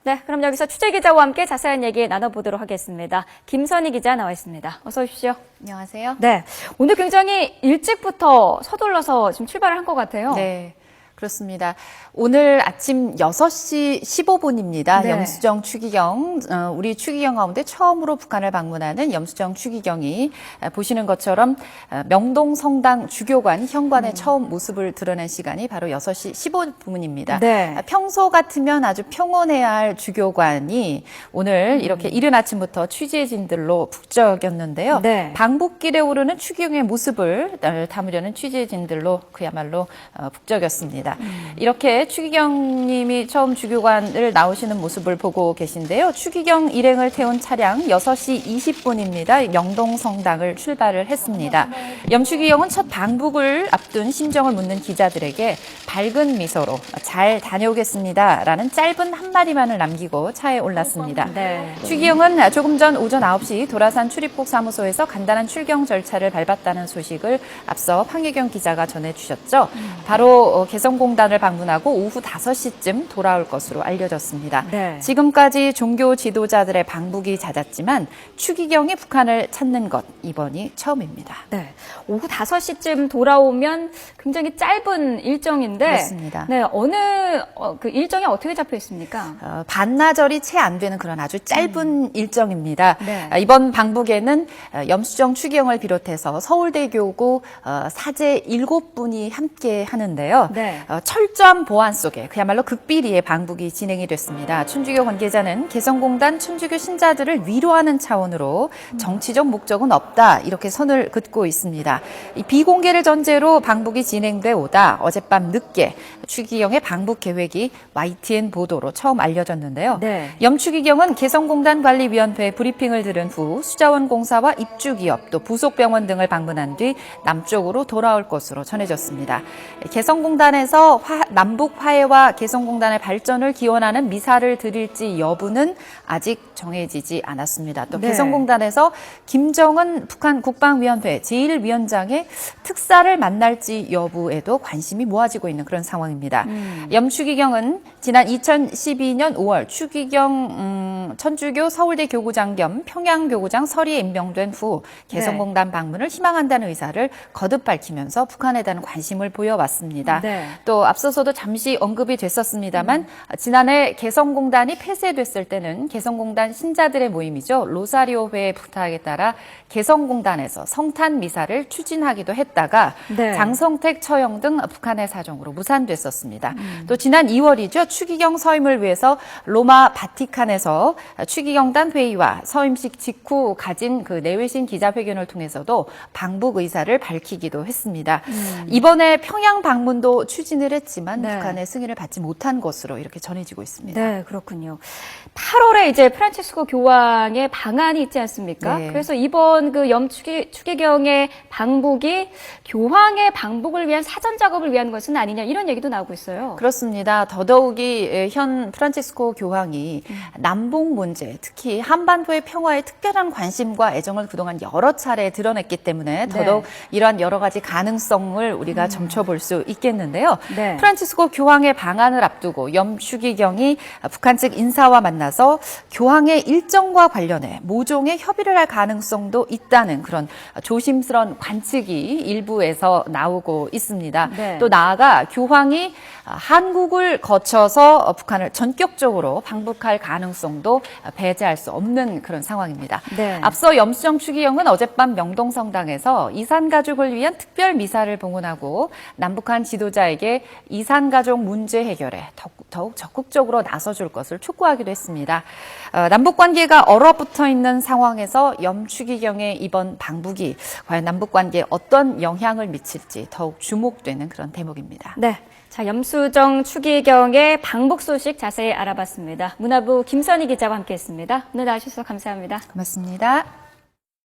네, 그럼 여기서 취재 기자와 함께 자세한 얘기 나눠보도록 하겠습니다. 김선희 기자 나와 있습니다. 어서 오십시오. 안녕하세요. 네, 오늘 굉장히 일찍부터 서둘러서 지금 출발을 한 것 같아요. 네. 그렇습니다. 오늘 아침 6시 15분입니다. 네. 염수정 추기경, 우리 추기경 가운데 처음으로 북한을 방문하는 염수정 추기경이 보시는 것처럼 명동 성당 주교관 현관의 처음 모습을 드러낸 시간이 바로 6시 15분입니다. 네. 평소 같으면 아주 평온해야 할 주교관이 오늘 이렇게 이른 아침부터 취재진들로 북적였는데요. 네. 방북길에 오르는 추기경의 모습을 담으려는 취재진들로 그야말로 북적였습니다. 이렇게 추기경님이 처음 주교관을 나오시는 모습을 보고 계신데요. 추기경 일행을 태운 차량 6시 20분입니다. 명동 성당을 출발을 했습니다. 염추기경은 첫 방북을 앞둔 심정을 묻는 기자들에게 밝은 미소로 잘 다녀오겠습니다 라는 짧은 한마디만을 남기고 차에 올랐습니다. 네. 추기경은 조금 전 오전 9시 도라산 출입국 사무소에서 간단한 출경 절차를 밟았다는 소식을 앞서 황혜경 기자가 전해주셨죠. 바로 개성공단을 방문하고 오후 5시쯤 돌아올 것으로 알려졌습니다. 네. 지금까지 종교 지도자들의 방북이 잦았지만 추기경이 북한을 찾는 것 이번이 처음입니다. 네, 오후 5시쯤 돌아오면 굉장히 짧은 일정인데 그렇습니다. 네, 그 일정이 어떻게 잡혀 있습니까? 반나절이 채 안 되는 그런 아주 짧은 일정입니다. 네. 이번 방북에는 염수정 추기경을 비롯해서 서울대교구 사제 7분이 함께 하는데요. 네. 철저한 보안 속에 그야말로 극비리의 방북이 진행이 됐습니다. 춘주교 관계자는 개성공단 춘주교 신자들을 위로하는 차원으로 정치적 목적은 없다 이렇게 선을 긋고 있습니다. 이 비공개를 전제로 방북이 진행돼 오다 어젯밤 늦게 추기경의 방북 계획이 YTN 보도로 처음 알려졌는데요. 네. 염추기경은 개성공단 관리위원회 브리핑을 들은 후 수자원공사와 입주기업 또 부속병원 등을 방문한 뒤 남쪽으로 돌아올 것으로 전해졌습니다. 개성공단에서 남북 화해와 개성공단의 발전을 기원하는 미사를 드릴지 여부는 아직 정해지지 않았습니다. 또 네. 개성공단에서 김정은 북한 국방위원회 제1위원장의 특사를 만날지 여부에도 관심이 모아지고 있는 그런 상황입니다. 염추기경은 지난 2012년 5월 추기경 천주교 서울대 교구장 겸 평양교구장 서리에 임명된 후 개성공단 방문을 희망한다는 의사를 거듭 밝히면서 북한에 대한 관심을 보여왔습니다. 네. 또 앞서서도 잠시 언급이 됐었습니다만 지난해 개성공단이 폐쇄됐을 때는 개성공단 신자들의 모임이죠. 로사리오회의 부탁에 따라 개성공단에서 성탄 미사를 추진하기도 했다가 네. 장성택 처형 등 북한의 사정으로 무산됐었습니다. 또 지난 2월이죠. 추기경 서임을 위해서 로마 바티칸에서 추기경단 회의와 서임식 직후 가진 그 내외신 기자회견을 통해서도 방북 의사를 밝히기도 했습니다. 이번에 평양 방문도 추진을 했지만 네. 북한의 승인을 받지 못한 것으로 이렇게 전해지고 있습니다. 네, 그렇군요. 8월에 이제 프란치스코 교황의 방한이 있지 않습니까? 네. 그래서 이번 그 추기경의 방북이 교황의 방북을 위한 사전 작업을 위한 것은 아니냐 이런 얘기도 나오고 있어요. 그렇습니다. 더더욱이 현 프란치스코 교황이 남북 문제, 특히 한반도의 평화에 특별한 관심과 애정을 그동안 여러 차례 드러냈기 때문에 더더욱 이러한 여러 가지 가능성을 우리가 점쳐볼 수 있겠는데요. 네. 프란치스코 교황의 방한을 앞두고 염추기경이 북한 측 인사와 만나서 교황의 일정과 관련해 모종의 협의를 할 가능성도 있다는 그런 조심스러운 관측이 일부에서 나오고 있습니다. 네. 또 나아가 교황이 한국을 거쳐서 북한을 전격적으로 방북할 가능성도 배제할 수 없는 그런 상황입니다. 네. 앞서 염수정 추기경은 어젯밤 명동성당에서 이산가족을 위한 특별 미사를 봉헌하고 남북한 지도자에게 이산가족 문제 해결에 더욱 적극적으로 나서줄 것을 촉구하기도 했습니다. 남북관계가 얼어붙어 있는 상황에서 염추기경의 이번 방북이 과연 남북관계에 어떤 영향을 미칠지 더욱 주목되는 그런 대목입니다. 네. 자, 염수정 추기경의 방북 소식 자세히 알아봤습니다. 문화부 김선희 기자와 함께했습니다. 오늘 나와주셔서 감사합니다. 고맙습니다.